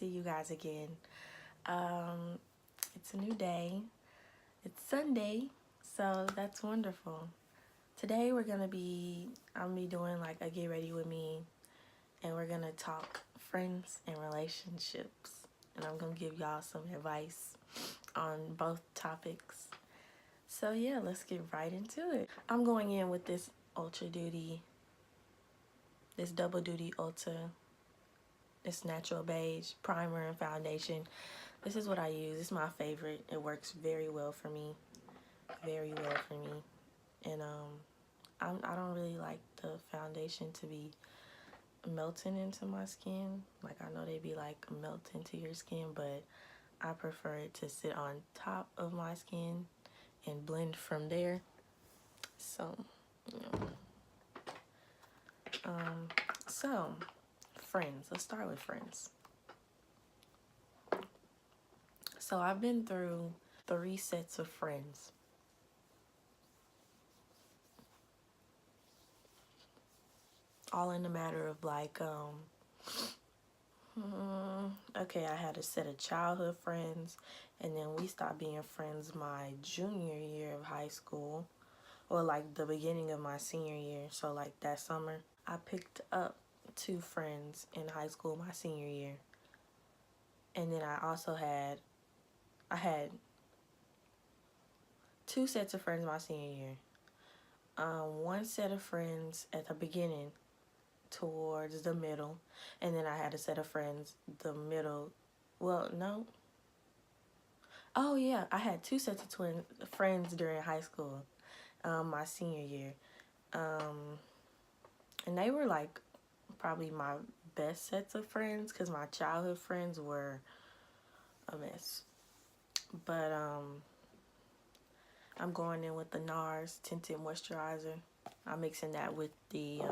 see you guys again. It's a new day. It's Sunday, so that's wonderful. Today I'm gonna be doing like a get ready with me, and we're gonna talk friends and relationships, and I'm gonna give y'all some advice on both topics. So yeah, let's get right into it. I'm going in with this double duty Ulta, this natural beige primer and foundation. This is what I use. It's my favorite. It works very well for me. And I don't really like the foundation to be melting into my skin. Like, I know they be like melt into your skin, but I prefer it to sit on top of my skin and blend from there. So, so friends. Let's start with friends. So I've been through 3 sets of friends. All in the matter of like, okay, I had a set of childhood friends, and then we stopped being friends my junior year of high school, or like the beginning of my senior year. So like that summer, I picked up 2 friends in high school my senior year. And then I had 2 sets of friends my senior year. 1 set of friends at the beginning towards the middle, and then I had a set of friends the middle. Well, no. Oh yeah, I had 2 sets of friends during high school, my senior year. And they were like probably my best sets of friends, because my childhood friends were a mess. But I'm going in with the NARS tinted moisturizer. I'm mixing that with the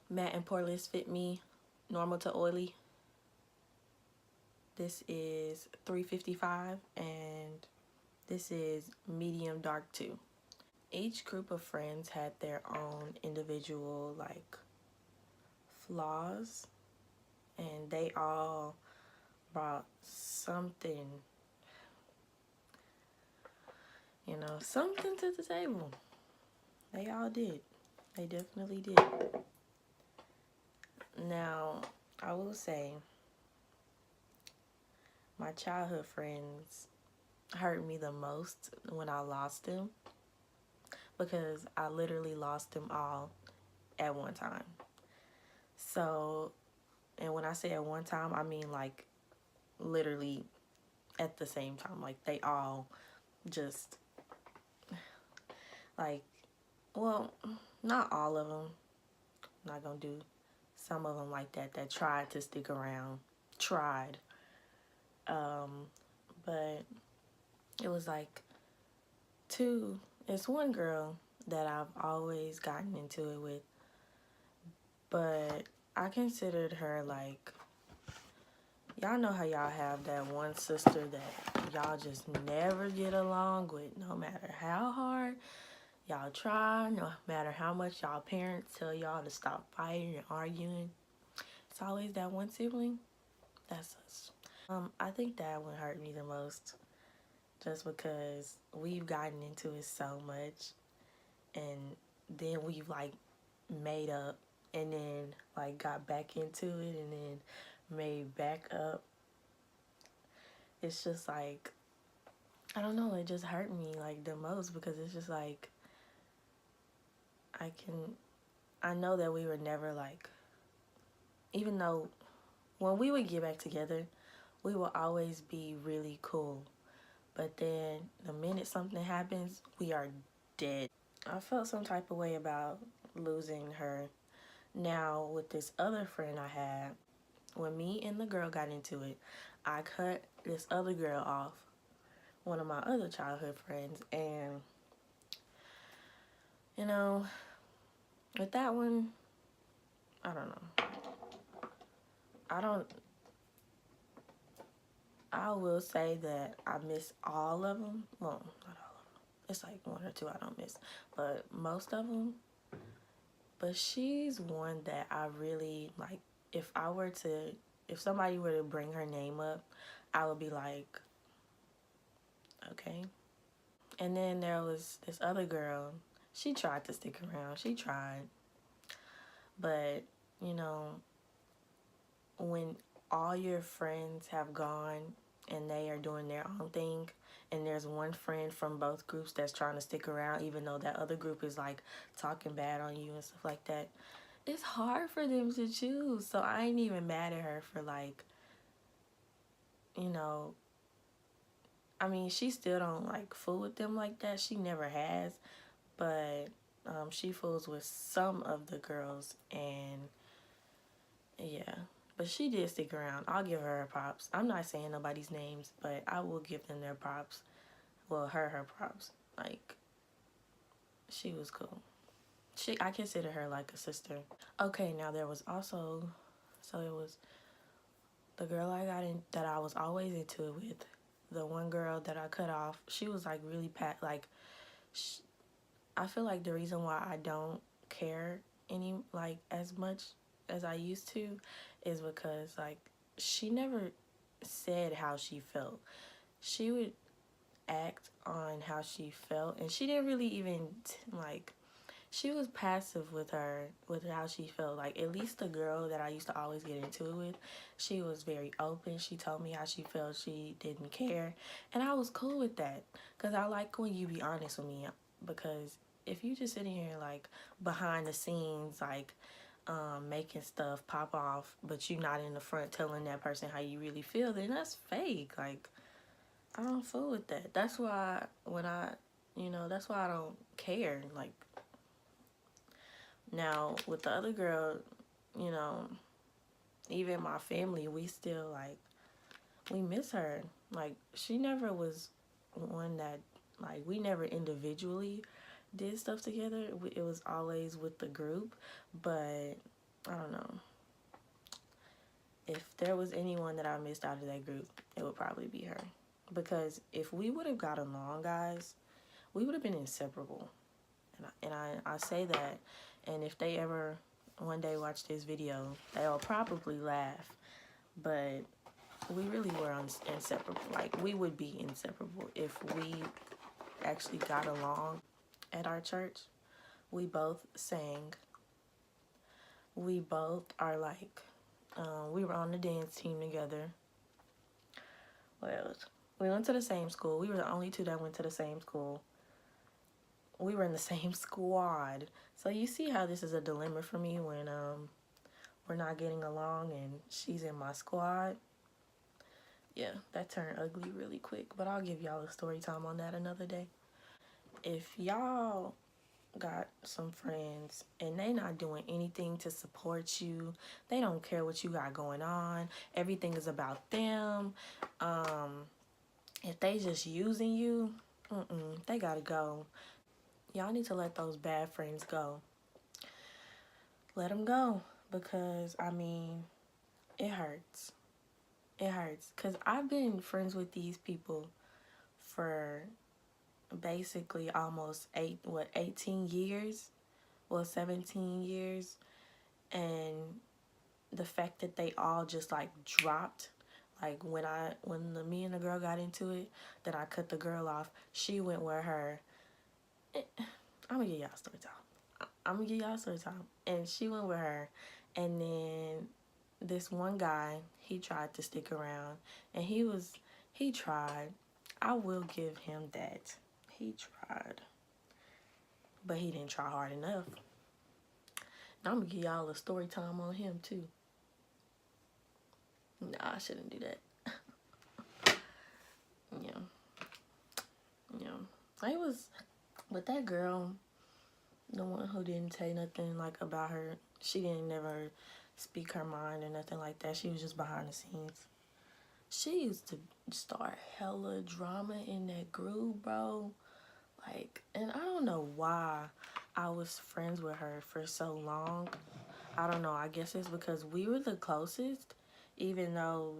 Matte and Poreless Fit Me normal to oily. This is $3.55, and this is medium dark too. Each group of friends had their own individual like flaws, and they all brought something, something to the table. They all did. They definitely did. Now, I will say, my childhood friends hurt me the most when I lost them, because I literally lost them all at one time. So, and when I say at one time, I mean like literally at the same time. Like, they all just like, well, not all of them. I'm not gonna do some of them like that tried to stick around. But it was like 2. It's 1 girl that I've always gotten into it with, but I considered her like, y'all know how y'all have that one sister that y'all just never get along with, no matter how hard y'all try, no matter how much y'all parents tell y'all to stop fighting and arguing. It's always that one sibling. That's us. I think that one hurt me the most, just because we've gotten into it so much, and then we've like made up, and then like got back into it, and then made back up. It's just like, I don't know, it just hurt me like the most, because it's just like, I know that we were never like, even though when we would get back together, we will always be really cool. But then the minute something happens, we are dead. I felt some type of way about losing her. Now, with this other friend I had, when me and the girl got into it, I cut this other girl off, one of my other childhood friends. And, with that one, I don't know. I will say that I miss all of them. Well, not all of them. It's like 1 or 2 I don't miss, but most of them. But she's one that I really like if I were to, if somebody were to bring her name up, I would be like, okay. And then there was this other girl. She tried to stick around. She tried. But, you know, when all your friends have gone and they are doing their own thing, and there's one friend from both groups that's trying to stick around, even though that other group is like talking bad on you and stuff like that, it's hard for them to choose. So I ain't even mad at her for, like, you know, I mean, she still don't like fool with them like that. She never has, but she fools with some of the girls, and yeah. But she did stick around. I'll give her props. I'm not saying nobody's names, but I will give them their props. Well, her props. Like, she was cool. I consider her like a sister. Okay, now there was also, so it was the girl I got in that I was always into it with. The one girl that I cut off, she was like really I feel like the reason why I don't care any like as much as I used to is because like she never said how she felt. She would act on how she felt, and she didn't really even like, she was passive with how she felt. Like, at least the girl that I used to always get into it with, she was very open. She told me how she felt. She didn't care, and I was cool with that because I like when you be honest with me. Because if you just sitting here like behind the scenes, like making stuff pop off, but you not in the front telling that person how you really feel, then that's fake. Like, I don't fool with that. That's why that's why I don't care. Like, now with the other girl, you know, even my family, we still like, we miss her. Like, she never was one that, like, we never individually did stuff together. It was always with the group, but I don't know. If there was anyone that I missed out of that group, it would probably be her. Because if we would have got along, guys, we would have been inseparable. And I say that, and if they ever one day watch this video, they'll probably laugh. But we really were inseparable. Like, we would be inseparable if we actually got along. At our church, we both sang. We both are like, we were on the dance team together. What else? We went to the same school. We were the only two that went to the same school. We were in the same squad. So you see how this is a dilemma for me when we're not getting along and she's in my squad. Yeah, that turned ugly really quick, but I'll give y'all a story time on that another day. If y'all got some friends and they not doing anything to support you, they don't care what you got going on, everything is about them, if they just using you, they gotta go. Y'all need to let those bad friends go. Let them go, because I mean, it hurts. It hurts because I've been friends with these people for basically almost 18 years, well, 17 years, and the fact that they all just like dropped, like me and the girl got into it, that I cut the girl off, she went with her. I'm gonna give y'all story time. And she went with her, and then this one guy, he tried to stick around, and he tried. I will give him that. He tried, but he didn't try hard enough. Now I'm gonna give y'all a story time on him too. Nah, I shouldn't do that. Yeah. I was with that girl, the one who didn't say nothing like about her. She didn't never speak her mind or nothing like that. She was just behind the scenes. She used to start hella drama in that group, bro. Like, and I don't know why I was friends with her for so long. I don't know. I guess it's because we were the closest, even though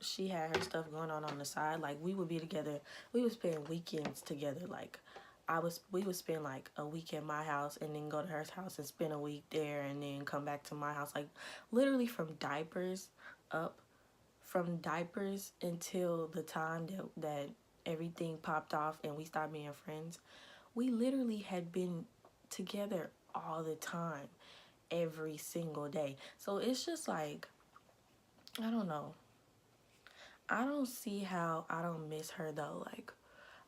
she had her stuff going on the side. Like, we would be together. We would spend weekends together. Like, we would spend like a week at my house and then go to her house and spend a week there and then come back to my house. Like literally from diapers up, from diapers until the time that everything popped off and we stopped being friends. We literally had been together all the time, every single day. So it's just like, I don't know. I don't see how I don't miss her though. Like,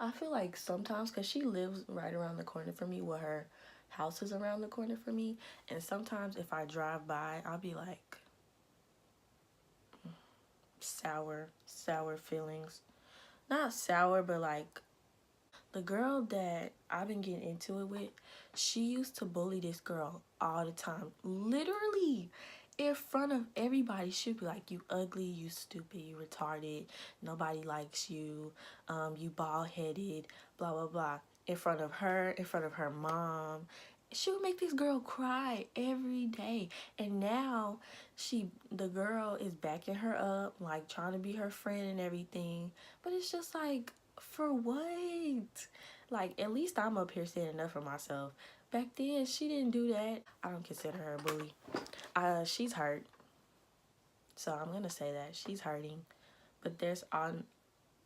I feel like sometimes, because she lives right around the corner from me, where her house is around the corner from me, and sometimes if I drive by, I'll be like, sour feelings. Not sour, but like, the girl that I've been getting into it with, she used to bully this girl all the time. Literally, in front of everybody. She'd be like, you ugly, you stupid, you retarded, nobody likes you, you bald-headed, blah, blah, blah. In front of her, in front of her mom. She would make this girl cry every day. And now the girl is backing her up, like trying to be her friend and everything. But it's just like, for what? Like, at least I'm up here standing up for myself. Back then, she didn't do that. I don't consider her a bully. She's hurt. So I'm gonna say that she's hurting. But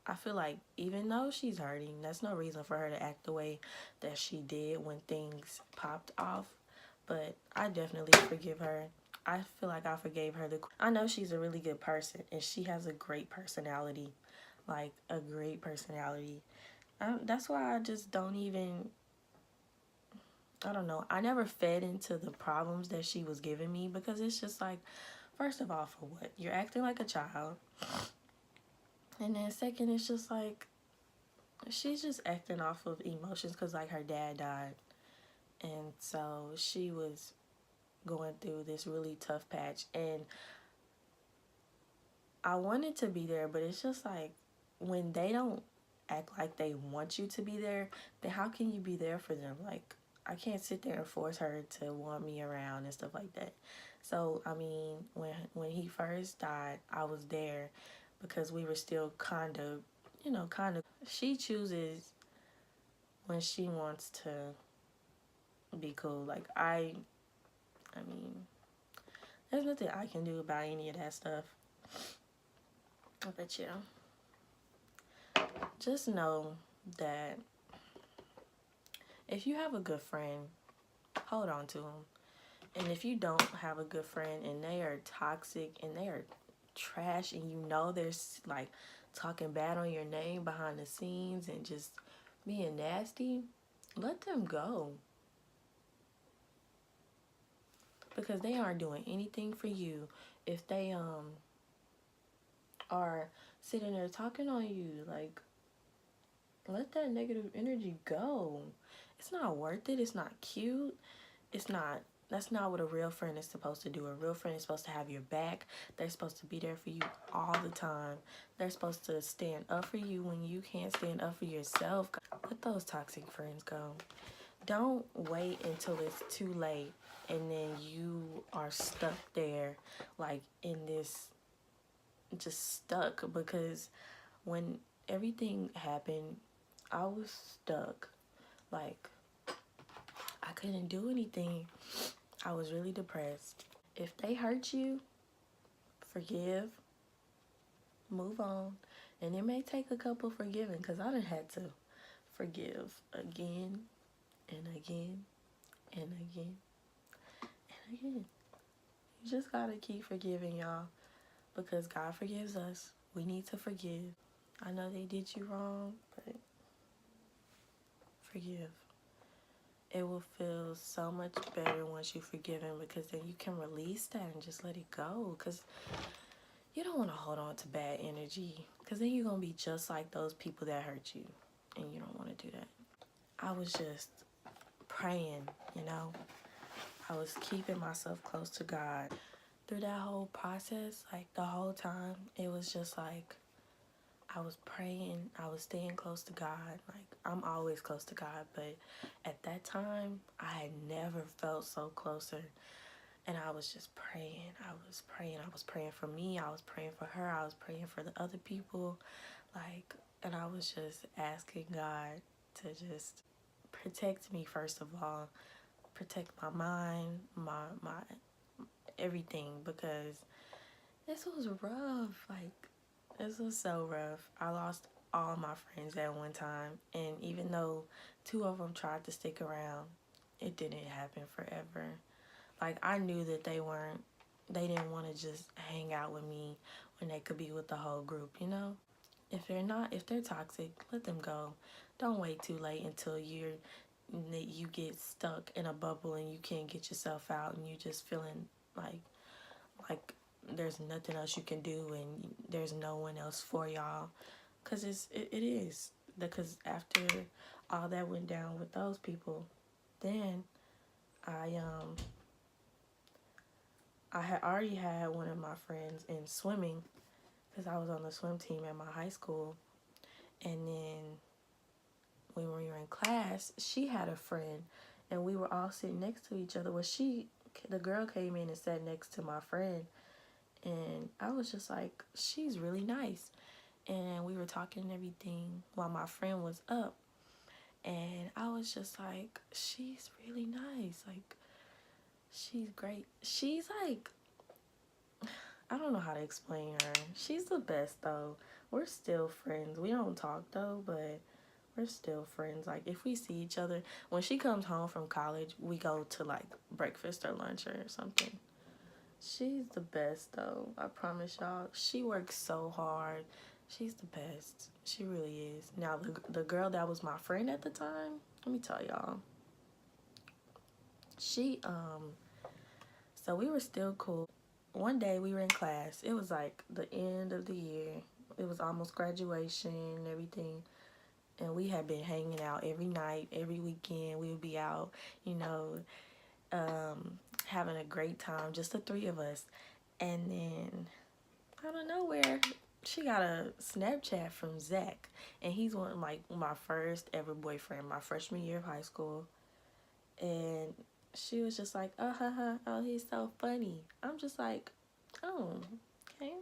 I feel like even though she's hurting, that's no reason for her to act the way that she did when things popped off. But I definitely forgive her. I feel like I forgave her. I know she's a really good person and she has a great personality. Like, a great personality. That's why I just don't even, I don't know. I never fed into the problems that she was giving me, because it's just like, first of all, for what? You're acting like a child. And then second, it's just like, she's just acting off of emotions because like her dad died. And so she was going through this really tough patch. And I wanted to be there, but it's just like, when they don't act like they want you to be there, then how can you be there for them? Like, I can't sit there and force her to want me around and stuff like that. So, I mean, when he first died, I was there because we were still kind of, she chooses when she wants to be cool. Like, I mean, there's nothing I can do about any of that stuff. But yeah, just know that if you have a good friend, hold on to them. And if you don't have a good friend and they are toxic and they are trash, and you know they're like talking bad on your name behind the scenes and just being nasty, let them go. Because they aren't doing anything for you if they are sitting there talking on you. Like, let that negative energy go. It's not worth it. It's not cute. It's not, that's not what a real friend is supposed to do. A real friend is supposed to have your back. They're supposed to be there for you all the time. They're supposed to stand up for you when you can't stand up for yourself. Let those toxic friends go. Don't wait until it's too late and then you are stuck there, like in this, just stuck. Because when everything happened, I was stuck. Like, I couldn't do anything. I was really depressed. If they hurt you, forgive, move on. And it may take a couple forgiving, because I done had to forgive again and again and again and again. You just gotta keep forgiving, y'all, because God forgives us. We need to forgive. I know they did you wrong, but forgive. It will feel so much better once you forgive him, because then you can release that and just let it go. Because you don't want to hold on to bad energy, because then you're going to be just like those people that hurt you, and you don't want to do that. I was just praying, I was keeping myself close to God. Through that whole process, like the whole time, it was just like I was praying, I was staying close to God. Like, I'm always close to God, but at that time, I had never felt so closer. And I was just praying. I was praying for me. I was praying for her. I was praying for the other people. Like, and I was just asking God to just protect me first of all, protect my mind, my everything, because this was rough. Like, this was so rough. I lost all my friends at one time, and even though two of them tried to stick around, it didn't happen forever. Like, I knew that they didn't want to just hang out with me when they could be with the whole group, you know? If they're toxic, let them go. Don't wait too late until you get stuck in a bubble and you can't get yourself out and you just feeling like like there's nothing else you can do and there's no one else for y'all, because it is, because after all that went down with those people, then I um I had already had one of my friends in swimming, because I was on the swim team at my high school. And then when we were in class, she had a friend, and we were all sitting next to each other. Well, the girl came in and sat next to my friend, and I was just like, she's really nice. And we were talking and everything while my friend was up, and I was just like, she's really nice. Like, she's great. She's like, I don't know how to explain her. She's the best though. We're still friends. We don't talk though, but we're still friends. Like, if we see each other, when she comes home from college, we go to like breakfast or lunch or something. She's the best though. I promise y'all. She works so hard. She's the best. She really is. Now, the girl that was my friend at the time, let me tell y'all. She so we were still cool. One day we were in class. It was like the end of the year. It was almost graduation and everything. And we had been hanging out every night, every weekend. We would be out, you know, having a great time, just the three of us. And then, out of nowhere, she got a Snapchat from Zach. And he's one, like, my first ever boyfriend, my freshman year of high school. And she was just like, oh, haha, oh, he's so funny. I'm just like, oh, okay.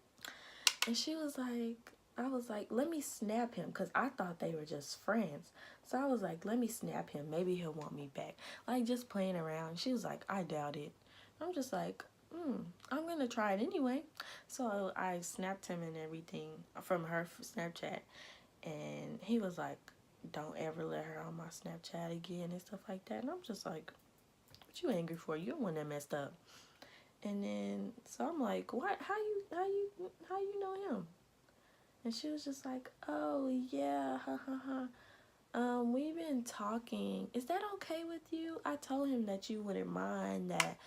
And she was like, I was like, let me snap him, because I thought they were just friends. So I was like, let me snap him. Maybe he'll want me back. Like, just playing around. She was like, I doubt it. I'm just like, I'm going to try it anyway. So I snapped him and everything from her Snapchat. And he was like, don't ever let her on my Snapchat again and stuff like that. And I'm just like, what you angry for? You're the one that messed up. And then, so I'm like, what? How you know him? And she was just like, oh, yeah, ha, ha, ha. We've been talking. Is that okay with you? I told him that you wouldn't mind that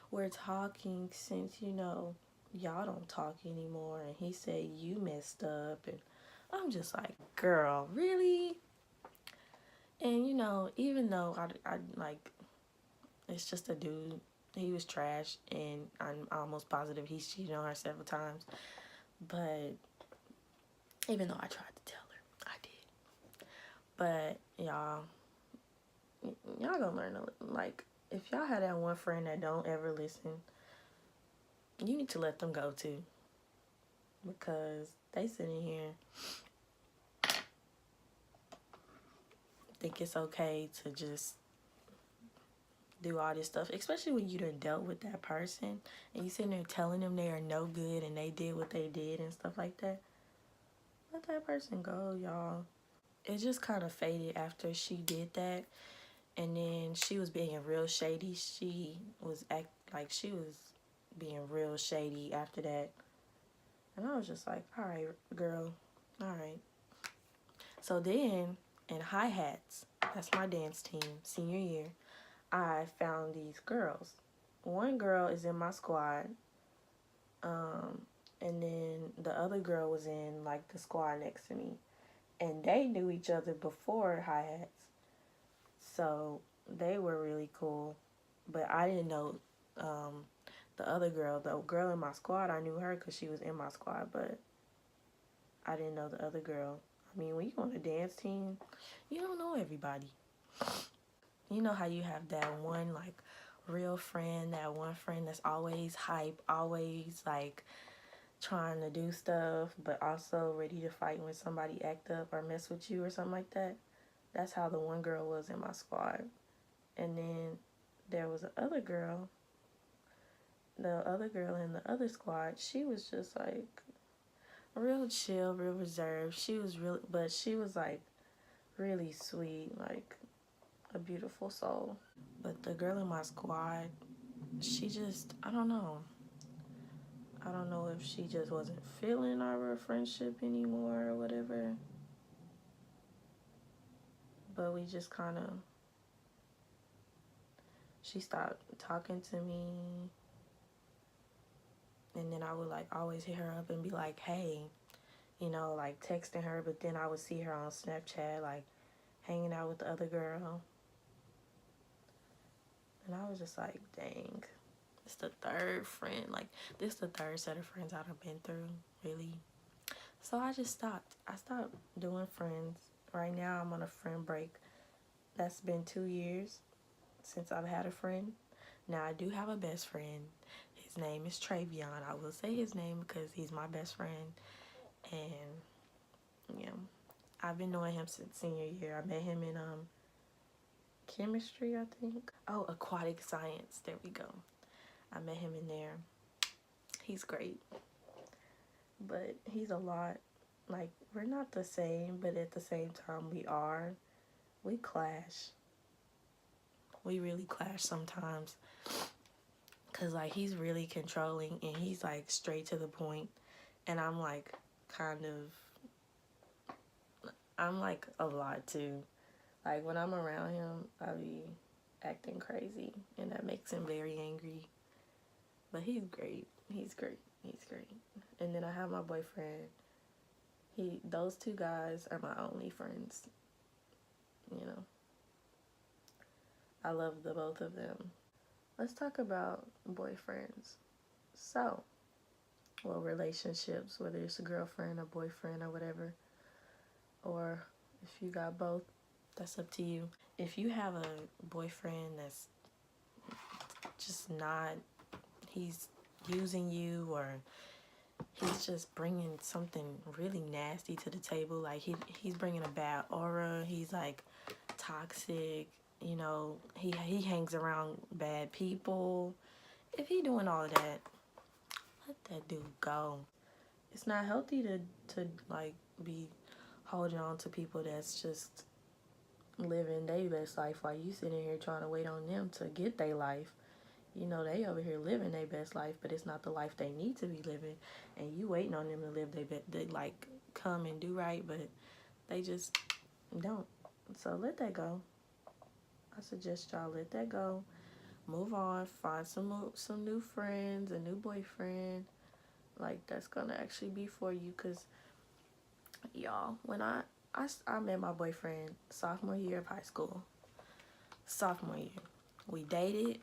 we're talking since, you know, y'all don't talk anymore. And he said you messed up. And I'm just like, girl, really? And, you know, even though I like, it's just a dude, he was trash. And I'm almost positive he's cheated on her several times. But even though I tried to tell her, I did. But y'all gonna learn like, if y'all have that one friend that don't ever listen, you need to let them go too, because they sitting here think it's okay to just do all this stuff, especially when you done dealt with that person and you sitting there telling them they are no good and they did what they did and stuff like that. Let that person go, y'all. It just kind of faded after she did that. And then she was being real shady. She was being real shady after that. And I was just like, all right, girl, all right. So then, in hi-hats, that's my dance team, senior year, I found these girls. One girl is in my squad, and then the other girl was in, like, the squad next to me. And they knew each other before hi-hats. So they were really cool. But I didn't know the other girl. The girl in my squad, I knew her because she was in my squad. But I didn't know the other girl. I mean, when you on a dance team, you don't know everybody. You know how you have that one, like, real friend, that one friend that's always hype, always, like, trying to do stuff, but also ready to fight when somebody act up or mess with you or something like that. That's how the one girl was in my squad. And then there was the other girl in the other squad. She was just like real chill, real reserved. She was really, but she was like really sweet, like a beautiful soul. But the girl in my squad, she just, I don't know. I don't know if she just wasn't feeling our friendship anymore or whatever. But we just kind of, she stopped talking to me. And then I would like always hit her up and be like, hey, you know, like texting her. But then I would see her on Snapchat, like hanging out with the other girl. And I was just like, dang, it's the third friend. Like, this is the third set of friends I've been through, really. So I just stopped. I stopped doing friends. Right now, I'm on a friend break. That's been 2 years since I've had a friend. Now, I do have a best friend. His name is Travion. I will say his name because he's my best friend. And, yeah, I've been knowing him since senior year. I met him in chemistry, I think. Oh, aquatic science. There we go. I met him in there. He's great. But he's a lot. Like, we're not the same, but at the same time, we are. We clash. We really clash sometimes. Because, like, he's really controlling and he's, like, straight to the point. And I'm, like, I'm, like, a lot, too. Like, when I'm around him, I be acting crazy. And that makes him very angry. But he's great. He's great. He's great. And then I have my boyfriend. Those two guys are my only friends. You know. I love the both of them. Let's talk about boyfriends. So, well, relationships, whether it's a girlfriend or boyfriend or whatever, or if you got both, that's up to you. If you have a boyfriend that's just not, he's using you, or he's just bringing something really nasty to the table, like he's bringing a bad aura, he's like toxic, you know, he hangs around bad people. If he doing all of that, let that dude go. It's not healthy to like be holding on to people that's just living their best life while you sitting here trying to wait on them to get their life. You know, they over here living their best life, but it's not the life they need to be living, and you waiting on them to live their best. They like come and do right, but they just don't. So let that go. I suggest y'all let that go. Move on. Find some new friends, a new boyfriend. Like, that's gonna actually be for you, cause y'all, when I met my boyfriend sophomore year of high school. Sophomore year, we dated.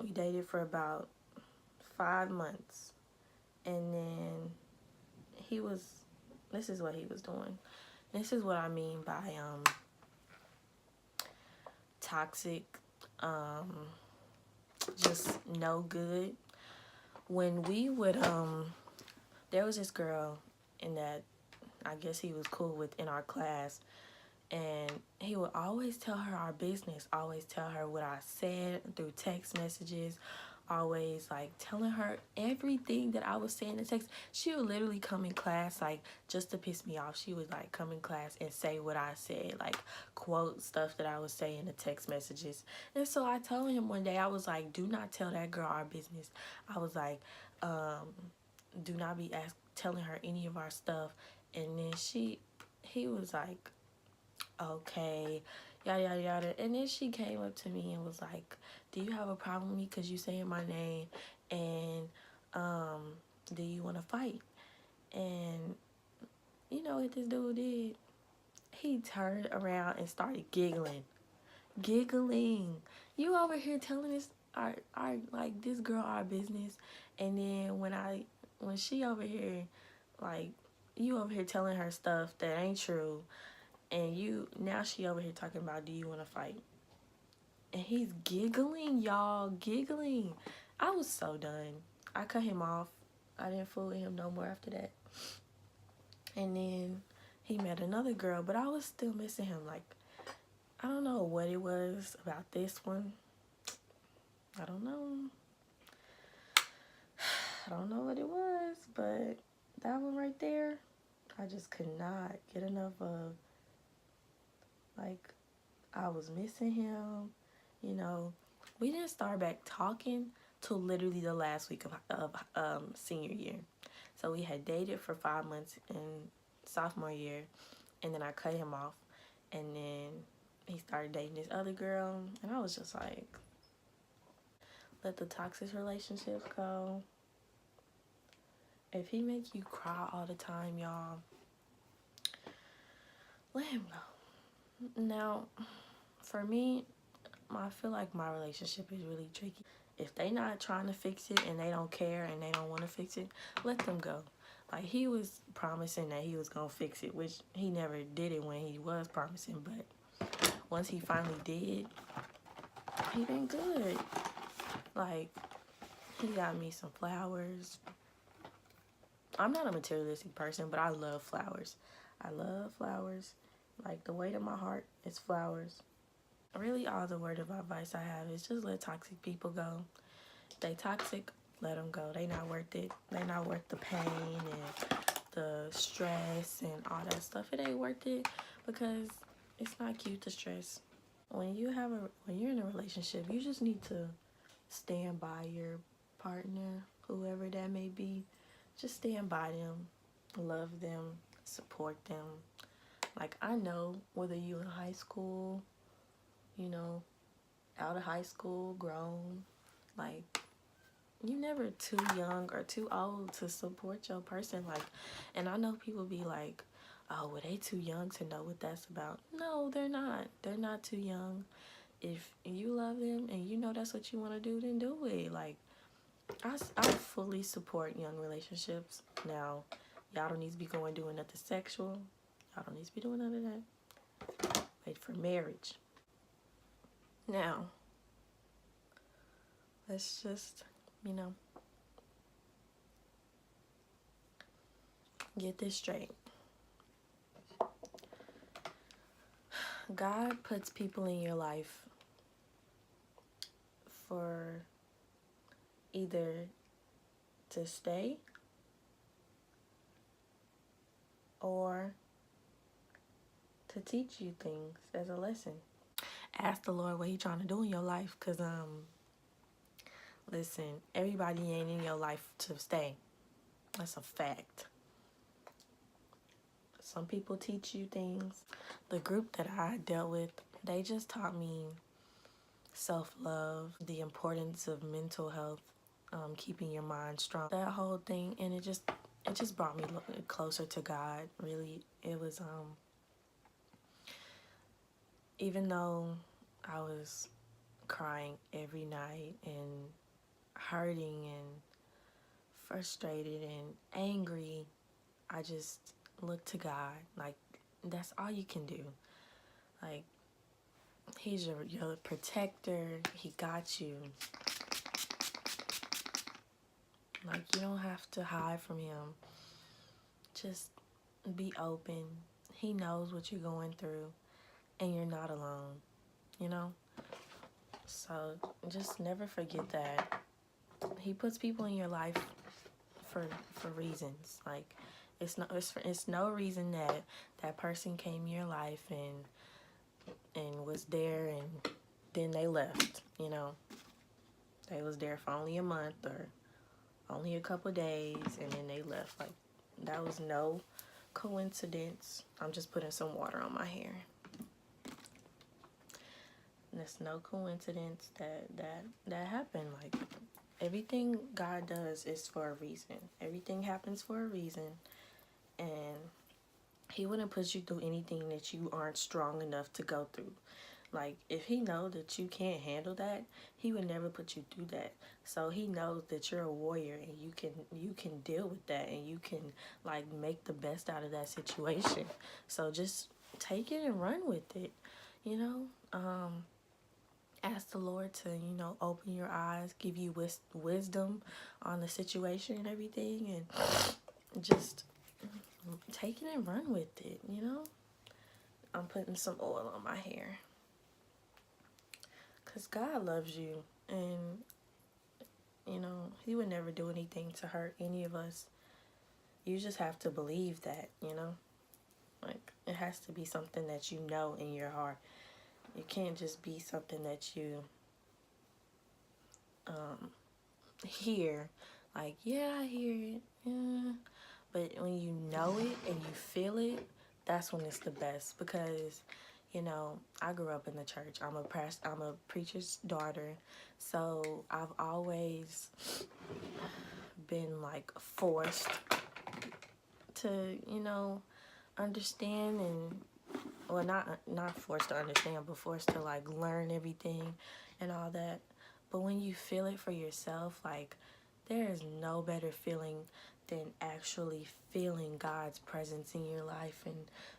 We dated for about 5 months, and then he was. This is what he was doing. This is what I mean by toxic, just no good. When we would there was this girl in that I guess he was cool with in our class, and he would always tell her our business, always tell her what I said through text messages, always like telling her everything that I was saying in text. She would literally come in class, like, just to piss me off. She would like come in class and say what I said, like quote stuff that I was saying in the text messages. And so I told him one day, I was like, do not tell that girl our business. I was like, do not be telling her any of our stuff. And then he was like, okay, yada yada yada. And then she came up to me and was like, do you have a problem with me because you saying my name, and do you want to fight? And you know what this dude did? He turned around and started giggling. You over here telling us our like this girl our business, and then when she over here, like, you over here telling her stuff that ain't true, and now she over here talking about, do you want to fight? And he's giggling, y'all, giggling. I was so done. I cut him off. I didn't fool with him no more after that. And then he met another girl, but I was still missing him. Like, I don't know what it was about this one. I don't know. I don't know what it was, but that one right there, I just could not get enough of. Like, I was missing him. You know, we didn't start back talking till literally the last week of senior year. So we had dated for 5 months in sophomore year, and then I cut him off, and then he started dating this other girl, and I was just like, let the toxic relationships go. If he make you cry all the time, y'all, let him go. Now, for me, I feel like my relationship is really tricky. If they not trying to fix it and they don't care and they don't want to fix it, let them go. Like, he was promising that he was going to fix it, which he never did it when he was promising. But once he finally did, he been good. Like, he got me some flowers. I'm not a materialistic person, but I love flowers. I love flowers. Like, the weight of my heart is flowers. Really, all the word of advice I have is just let toxic people go. If they toxic, let them go. They not worth it. They not worth the pain and the stress and all that stuff. It ain't worth it because it's not cute to stress. When you're in a relationship, you just need to stand by your partner, whoever that may be. Just stand by them, love them, support them. Like, I know whether you in high school, you know, out of high school, grown, like, you never too young or too old to support your person. Like, and I know people be like, oh, well, they too young to know what that's about. No, they're not. They're not too young. If you love them and you know that's what you want to do, then do it. Like, I fully support young relationships. Now, y'all don't need to be going doing nothing sexual. Y'all don't need to be doing none of that. Wait for marriage. Now, let's just, you know, get this straight. God puts people in your life for either to stay or to teach you things as a lesson. Ask the Lord what He trying to do in your life, because listen, everybody ain't in your life to stay. That's a fact. Some people teach you things. The group that I dealt with, they just taught me self-love, the importance of mental health, keeping your mind strong, that whole thing. And it just brought me closer to God. Really, it was even though I was crying every night and hurting and frustrated and angry, I just looked to God. Like, that's all you can do. Like, He's your protector. He got you. Like, you don't have to hide from Him. Just be open. He knows what you're going through, and you're not alone, you know? So just never forget that. He puts people in your life for reasons. Like, it's no reason that that person came in your life and was there and then they left, you know? They was there for only a month or only a couple days and then they left. Like, that was no coincidence. I'm just putting some water on my hair. And it's no coincidence that happened. Like, everything God does is for a reason. Everything happens for a reason. And He wouldn't put you through anything that you aren't strong enough to go through. Like, if He knows that you can't handle that, He would never put you through that. So He knows that you're a warrior and you can deal with that and you can, like, make the best out of that situation. So just take it and run with it, you know? Ask the Lord to, you know, open your eyes, give you wisdom on the situation and everything, and just take it and run with it, you know? I'm putting some oil on my hair. Because God loves you. And, you know, he would never do anything to hurt any of us. You just have to believe that, you know. Like, it has to be something that you know in your heart. It can't just be something that you hear. Like, yeah, I hear it. Yeah. But when you know it and you feel it, that's when it's the best. Because, you know, I grew up in the church. I'm a preacher's daughter. So I've always been like forced to, you know, understand, and well, not forced to understand, but forced to like learn everything and all that. But when you feel it for yourself, like, there is no better feeling than actually feeling God's presence in your life and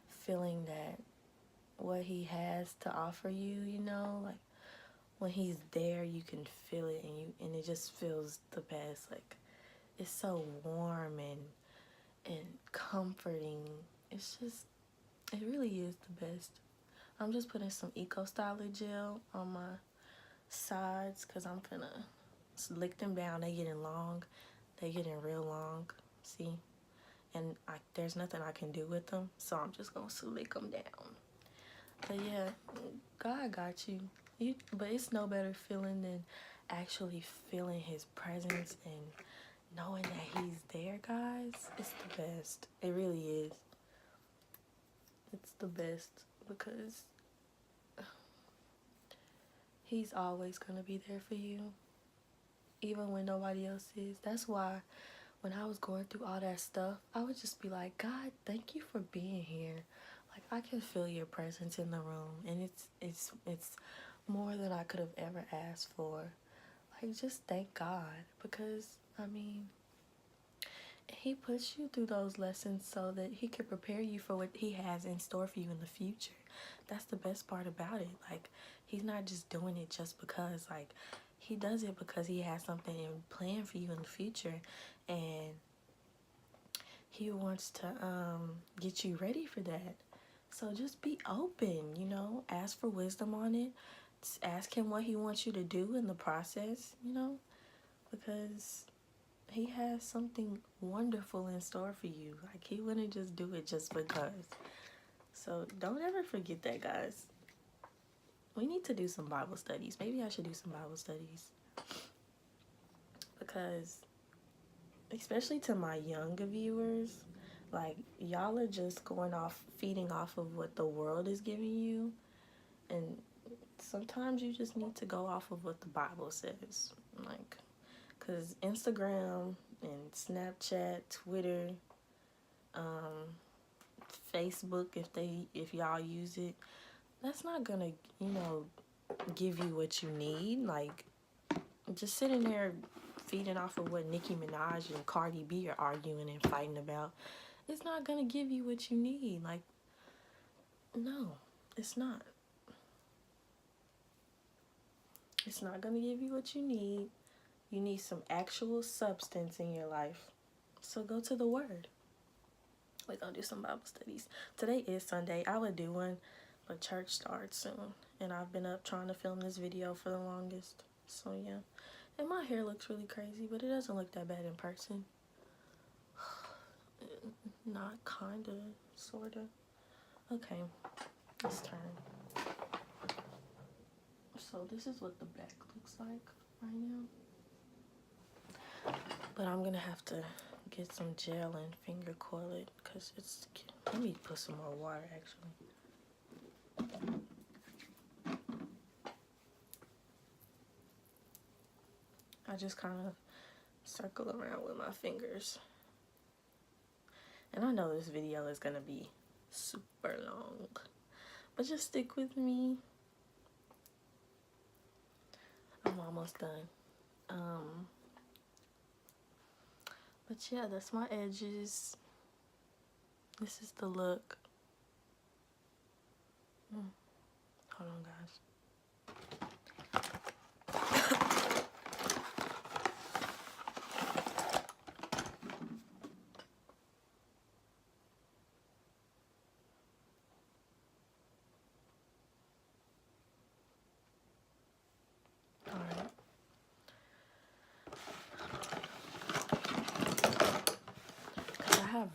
feeling that what he has to offer you, you know, like when he's there, you can feel it, and it just feels the best. Like, it's so warm and comforting. It's just, it really is the best. I'm just putting some Eco Styler gel on my sides because I'm gonna lick them down. They getting long. They getting real long. See? And there's nothing I can do with them, so I'm just gonna slick them down. But yeah, God got you. But it's no better feeling than actually feeling his presence and knowing that he's there, guys. It's the best. It really is. It's the best because he's always going to be there for you, even when nobody else is. That's why when I was going through all that stuff, I would just be like, God, thank you for being here. Like, I can feel your presence in the room, and it's more than I could have ever asked for. Like, just thank God, because, I mean, he puts you through those lessons so that he can prepare you for what he has in store for you in the future. That's the best part about it. Like, he's not just doing it just because. Like, he does it because he has something in plan for you in the future, and he wants to get you ready for that. So just be open, you know, ask for wisdom on it. Just ask him what he wants you to do in the process, you know, because he has something wonderful in store for you. Like, he wouldn't just do it just because. So don't ever forget that, guys. We need to do some Bible studies. Maybe I should do some Bible studies. Because, especially to my younger viewers, like, y'all are just feeding off of what the world is giving you. And sometimes you just need to go off of what the Bible says. Like, because Instagram and Snapchat, Twitter, Facebook, if y'all use it, that's not gonna, you know, give you what you need. Like, just sitting there feeding off of what Nicki Minaj and Cardi B are arguing and fighting about, it's not gonna give you what you need. Like, no, it's not. It's not gonna give you what you need. You need some actual substance in your life. So go to the Word. We're gonna do some Bible studies. Today is Sunday. I would do one, but church starts soon. And I've been up trying to film this video for the longest. So yeah. And my hair looks really crazy, but it doesn't look that bad in person. Not kinda, sorta. Okay, let's turn. So this is what the back looks like right now. But I'm gonna have to get some gel and finger coil it because it's, let me put some more water actually. I just kind of circle around with my fingers. And I know this video is gonna be super long, but just stick with me. I'm almost done. But yeah, that's my edges. This is the look. Hold on, guys.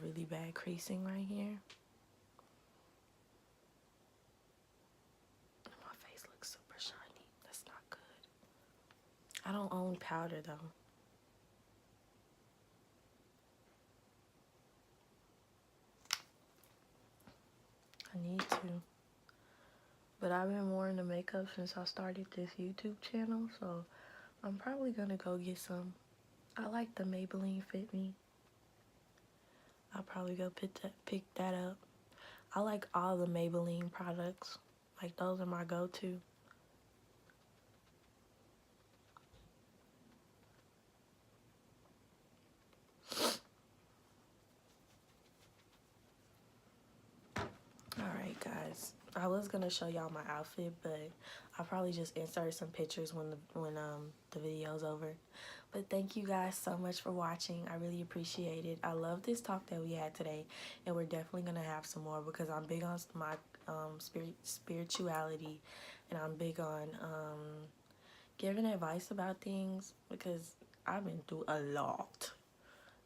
really bad creasing right here. My face looks super shiny. That's not good. I don't own powder though. I need to. But I've been wearing the makeup since I started this YouTube channel, so I'm probably gonna go get some. I like the Maybelline Fit Me. I'll probably go pick that up. I like all the Maybelline products. Like, those are my go-to. Alright guys, I was gonna show y'all my outfit, but I'll probably just insert some pictures when the video's over. But thank you guys so much for watching. I really appreciate it. I love this talk that we had today, and we're definitely gonna have some more because I'm big on my spirituality, and I'm big on giving advice about things because I've been through a lot.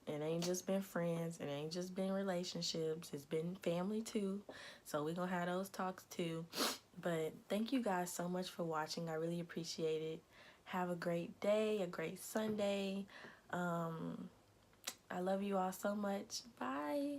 It ain't just been friends. It ain't just been relationships. It's been family too. So we're going to have those talks too. But thank you guys so much for watching. I really appreciate it. Have a great day, a great Sunday. I love you all so much. Bye.